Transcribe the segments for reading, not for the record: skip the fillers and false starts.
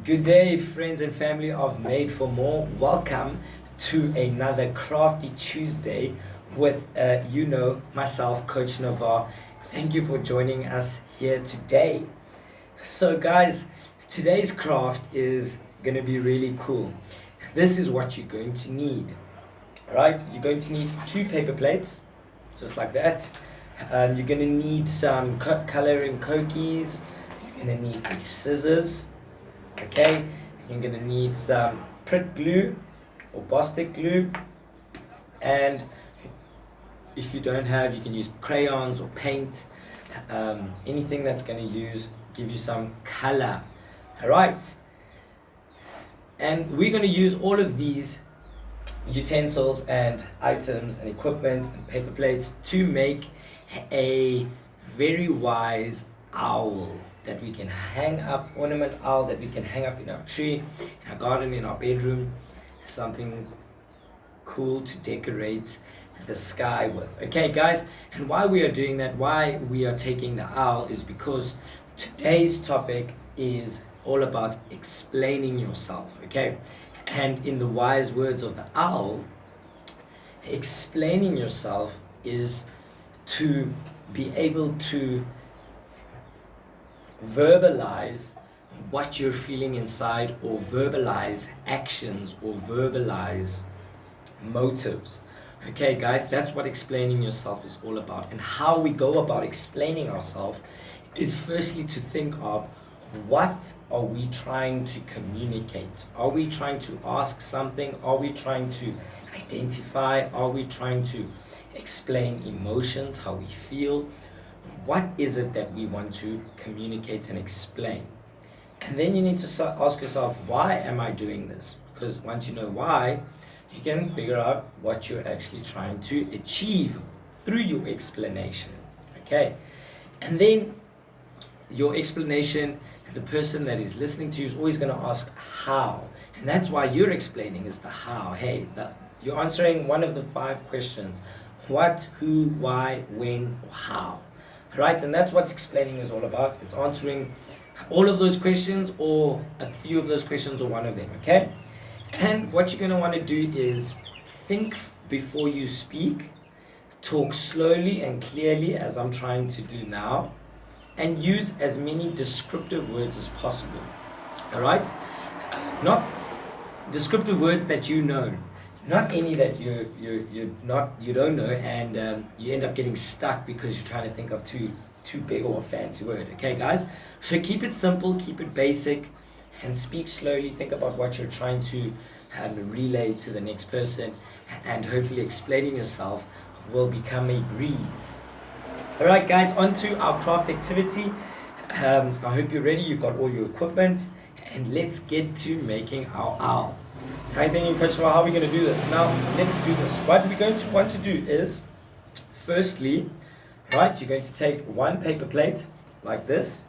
Good day, friends and family of Made for More. Welcome to another Crafty Tuesday with, myself, Coach Névar. Thank you for joining us here today. So, guys, today's craft is going to be really cool. This is what you're going to need, right? You're going to need 2 paper plates, just like that. You're going to need some coloring cookies. You're going to need a scissors. Okay, you're going to need some Pritt glue or Bostik glue, and if you don't have, you can use crayons or paint, anything that's going to give you some color. Alright, and we're going to use all of these utensils and items and equipment and paper plates to make a very wise owl that we can hang up, ornament owl that we can hang up in our tree, in our garden, in our bedroom, something cool to decorate the sky with. Okay, guys, and why we are doing that, why we are taking the owl, is because today's topic is all about explaining yourself, okay? And in the wise words of the owl, explaining yourself is to be able to verbalize what you're feeling inside, or verbalize actions, or verbalize motives. Okay, guys, that's what explaining yourself is all about. And how we go about explaining ourselves is firstly to think of what are we trying to communicate. Are we trying to ask something? Are we trying to identify? Are we trying to explain emotions, how we feel? What is it that we want to communicate and explain? And then you need to ask yourself, why am I doing this? Because once you know why, you can figure out what you're actually trying to achieve through your explanation. Okay? And then your explanation, the person that is listening to you is always going to ask how. And that's why you're explaining is the how. Hey, you're answering one of the 5 questions. What, who, why, when, or how. Right? And that's what explaining is all about. It's answering all of those questions, or a few of those questions, or one of them. Okay? And what you're going to want to do is think before you speak, talk slowly and clearly as I'm trying to do now, and use as many descriptive words as possible. Alright? Not descriptive words that you know. Not any that you don't know, and you end up getting stuck because you're trying to think of too big or a fancy word. Okay, guys? So keep it simple, keep it basic, and speak slowly. Think about what you're trying to relay to the next person, and hopefully explaining yourself will become a breeze. Alright, guys, on to our craft activity. I hope you're ready. You've got all your equipment, and let's get to making our owl. I'm thinking, Coach, well, how are we going to do this? Now, let's do this. What we're going to want to do is, firstly, right, you're going to take 1 paper plate, like this,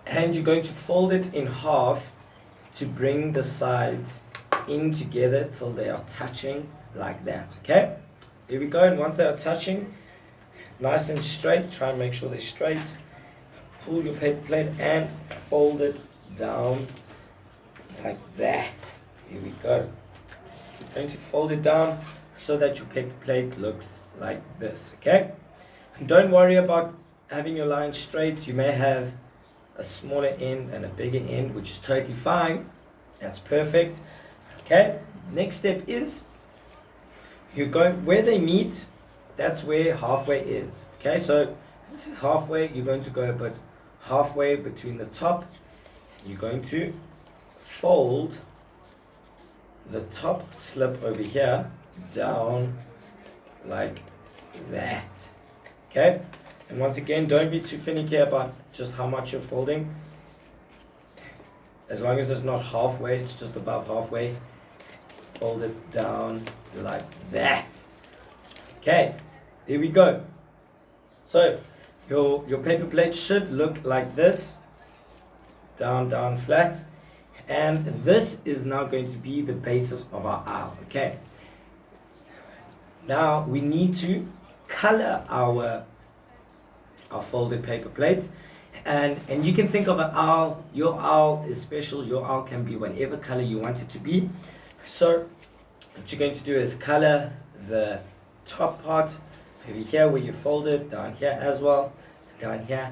and you're going to fold it in half to bring the sides in together till they are touching, like that, okay? Here we go, and once they are touching, nice and straight, try and make sure they're straight, pull your paper plate and fold it down, like that. Here we go. You're going to fold it down so that your paper plate looks like this, okay? And don't worry about having your line straight. You may have a smaller end and a bigger end, which is totally fine. That's perfect. Okay, next step is you go where they meet, that's where halfway is. Okay, so this is halfway. You're going to go about halfway between the top. You're going to fold the top slip over here down like that. Okay, and once again, don't be too finicky about just how much you're folding. As long as it's not halfway, it's just above halfway. Fold it down like that. Okay, there we go. So your paper plate should look like this. Down, flat. And this is now going to be the basis of our owl. Okay. Now we need to color our folded paper plate, And you can think of an owl. Your owl is special. Your owl can be whatever color you want it to be. So what you're going to do is color the top part over here where you fold it, down here as well, down here,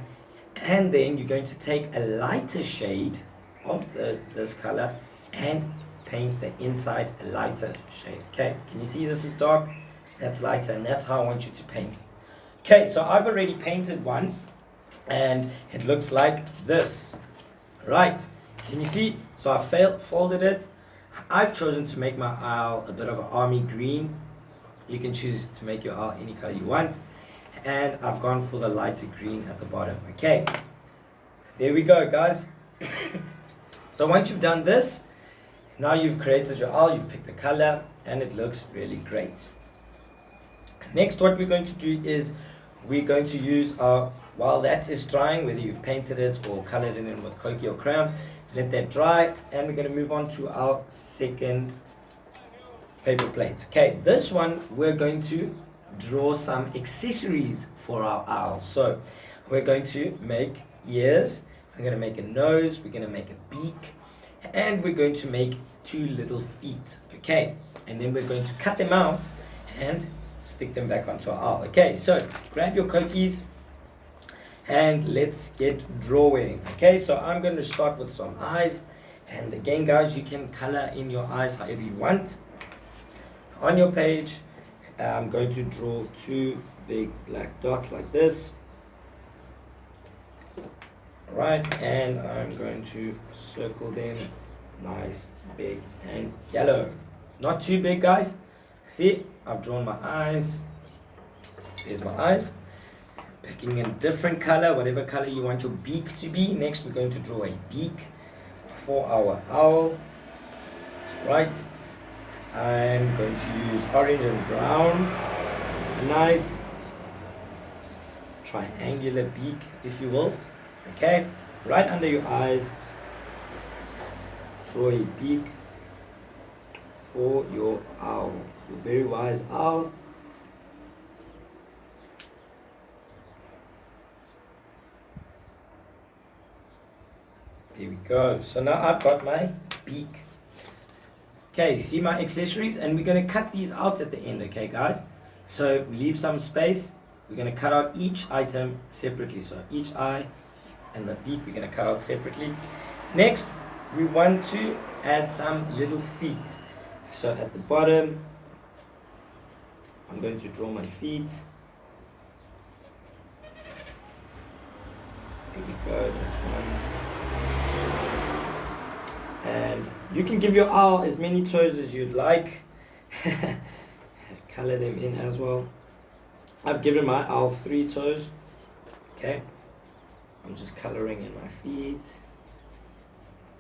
and then you're going to take a lighter shade of this color and paint the inside a lighter shade. Okay, can you see this is dark? That's lighter, and that's how I want you to paint it. Okay, so I've already painted one, and it looks like this. Right, can you see? So I folded it. I've chosen to make my owl a bit of an army green. You can choose to make your owl any color you want, and I've gone for the lighter green at the bottom. Okay, there we go, guys. So once you've done this, now you've created your owl, you've picked the color, and it looks really great. Next, what we're going to do is we're going to use our, while that is drying, whether you've painted it or colored it in with Koki or crayon, let that dry, and we're going to move on to our second paper plate. Okay, this one we're going to draw some accessories for our owl. So we're going to make ears, we're going to make a nose, we're going to make a beak, and we're going to make 2 little feet. Okay, and then we're going to cut them out and stick them back onto our owl. Okay, so grab your Kokis and let's get drawing. Okay, so I'm going to start with some eyes, and again, guys, you can color in your eyes however you want. On your page, I'm going to draw 2 big black dots like this. Right, and I'm going to circle them nice, big, and yellow. Not too big, guys. See, I've drawn my eyes. There's my eyes. Picking a different color, whatever color you want your beak to be. Next, we're going to draw a beak for our owl. Right. I'm going to use orange and brown. Nice triangular beak, if you will. Okay, right under your eyes, draw a beak for your owl, your very wise owl. There we go. So now I've got my beak. Okay, see my accessories, and we're going to cut these out at the end, okay, guys? So we leave some space. We're going to cut out each item separately. So each eye and the beak we're going to cut out separately. Next, we want to add some little feet. So at the bottom, I'm going to draw my feet. There we go, that's one. And you can give your owl as many toes as you'd like. Color them in as well. I've given my owl 3 toes. Okay. I'm just coloring in my feet.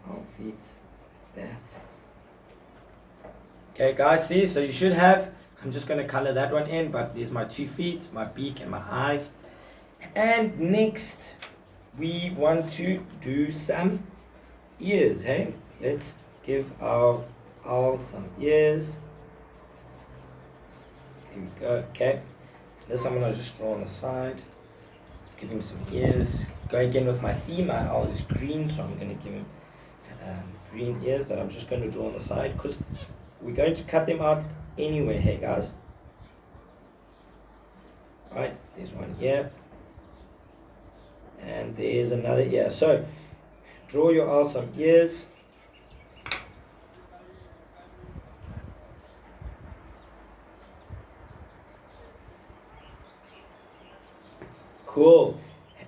Owl feet. Like that. Okay, guys, see? So you should have, I'm just going to color that one in, but there's my 2 feet, my beak, and my eyes. And next, we want to do some ears, hey? Let's give our owl some ears. Here we go, okay. This I'm going to just draw on the side. Let's give him some ears. Go again with my theme. My owl is green, so I'm going to give him green ears that I'm just going to draw on the side, because we're going to cut them out anyway, hey guys. Right, there's one ear. And there's another ear. So, draw your owl some ears. Cool.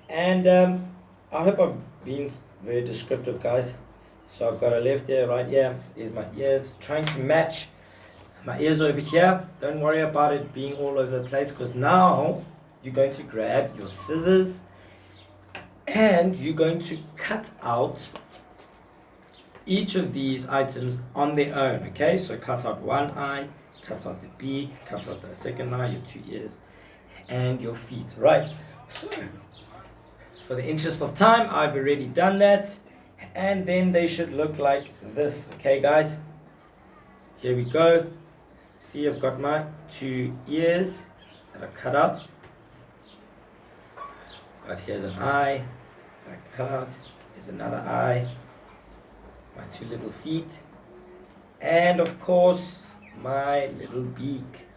And I hope I've been very descriptive, guys. So I've got a left ear, right ear. There's my ears. Trying to match my ears over here. Don't worry about it being all over the place, because now you're going to grab your scissors and you're going to cut out each of these items on their own. Okay, so cut out one eye, cut out the beak, cut out the second eye, your 2 ears, and your feet. Right. So, for the interest of time, I've already done that, and then they should look like this. Okay, guys, here we go. See, I've got my 2 ears that are cut out, but here's an eye, Like that. There's another eye. My two little feet. And of course, my little beak.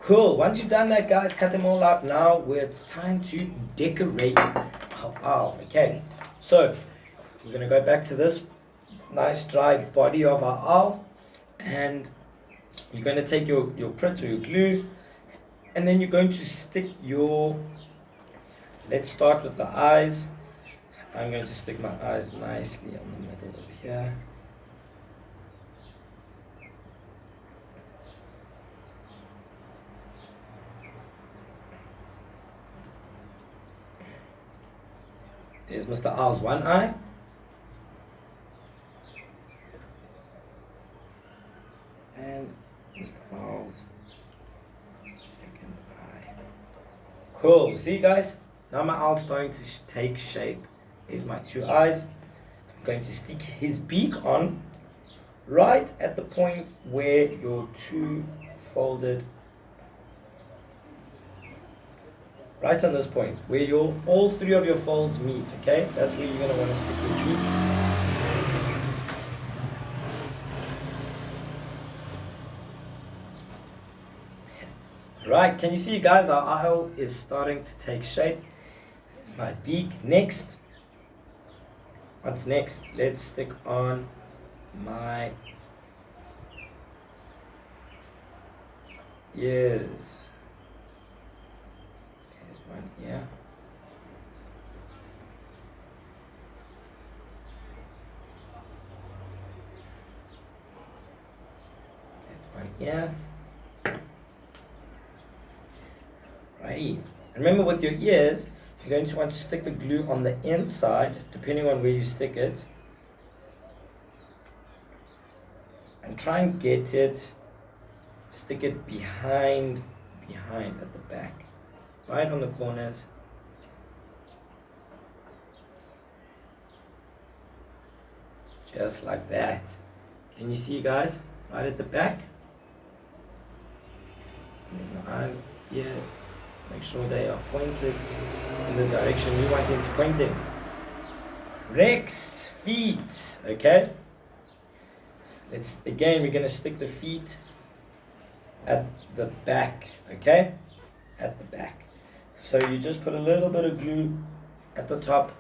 Cool. Once you've done that, guys, cut them all out now. Where it's time to decorate our owl. Okay. So we're gonna go back to this nice dry body of our owl, and you're going to take your Prit or your glue, and then you're going to stick your, let's start with the eyes. I'm going to stick my eyes nicely on the middle over here. There's Mr. Owl's one eye. And Mr. Owl's second eye. Cool. See, guys? Now my owl's starting to take shape. Here's my two eyes. I'm going to stick his beak on right at the point where your two folded, right on this point where your all three of your folds meet. Okay, that's where you're going to want to stick your beak. Right, can you see, guys, our owl is starting to take shape. Here's my beak. Next, what's next? Let's stick on my ears. Here's one ear. That's one ear. Righty. Remember, with your ears, you're going to want to stick the glue on the inside, depending on where you stick it. And try and get it, stick it behind at the back. Right on the corners. Just like that. Can you see, guys? Right at the back. There's my eyes. Yeah. Make sure they are pointed in the direction you want them to point in. Next, feet. Okay. We're going to stick the feet at the back. Okay. At the back. So you just put a little bit of glue at the top.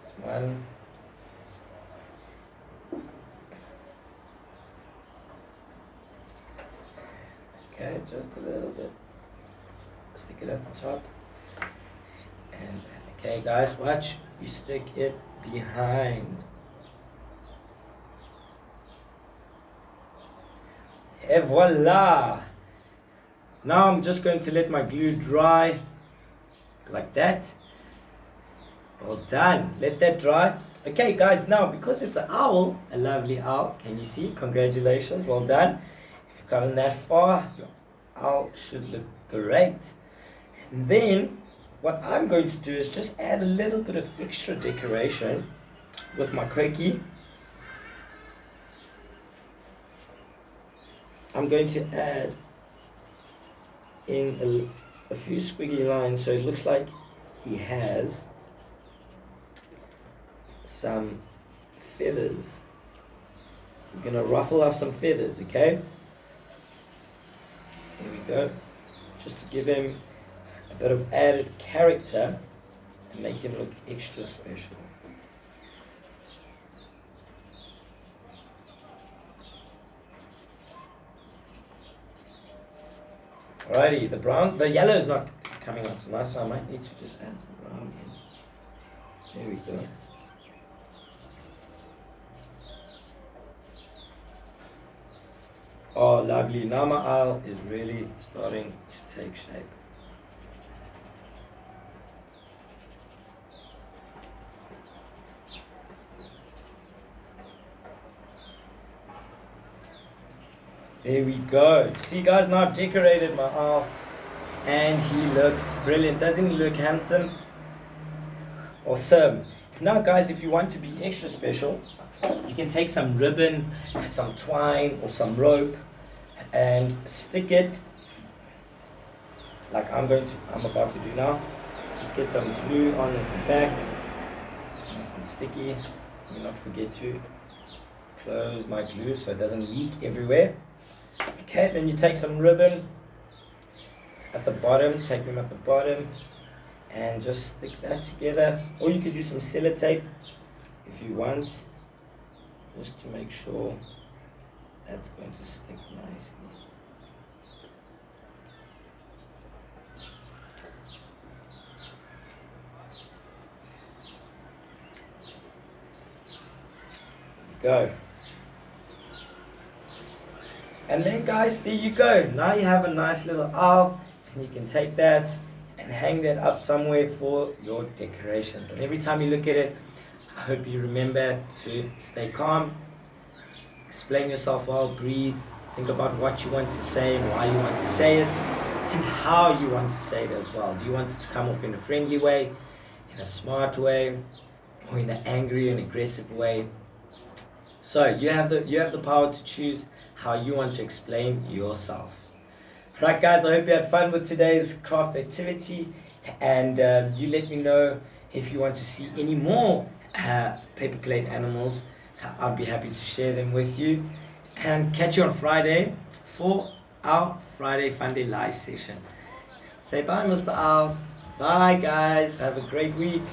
That's one. Okay, just a little bit. Stick it at the top. And okay, guys, watch. You stick it behind. Et voila! Now I'm just going to let my glue dry like that. Well done. Let that dry. Okay, guys, now because it's an owl, a lovely owl, can you see? Congratulations, well done. Gotten that far, your owl should look great. And then what I'm going to do is just add a little bit of extra decoration with my koki. I'm going to add in a few squiggly lines so it looks like he has some feathers. We're going to ruffle up some feathers, okay? There we go. Just to give him a bit of added character and make him look extra special. Alrighty, the yellow is not coming out so nice, so I might need to just add some brown in. There we go. Oh, lovely. Now my owl is really starting to take shape. There we go. See, guys, now I've decorated my owl and he looks brilliant. Doesn't he look handsome? Awesome. Now, guys, if you want to be extra special, you can take some ribbon, some twine or some rope and stick it like I'm about to do now. Just get some glue on the back, nice and sticky. Let me not forget to close my glue so it doesn't leak everywhere. Okay, then you take some ribbon at the bottom, take them at the bottom, and just stick that together. Or you could use some sellotape if you want, just to make sure that's going to stick nicely. Go. And then guys, there you go. Now you have a nice little owl, and you can take that and hang that up somewhere for your decorations. And every time you look at it, I hope you remember to stay calm, explain yourself well, breathe, think about what you want to say and why you want to say it, and how you want to say it as well. Do you want it to come off in a friendly way, in a smart way, or in an angry and aggressive way? So you have the power to choose how you want to explain yourself. Right guys, I hope you had fun with today's craft activity, and you let me know if you want to see any more paper plate animals. I'd be happy to share them with you, and catch you on Friday for our Friday Fun Day live session. Say bye, Mr. Owl. Bye guys, have a great week.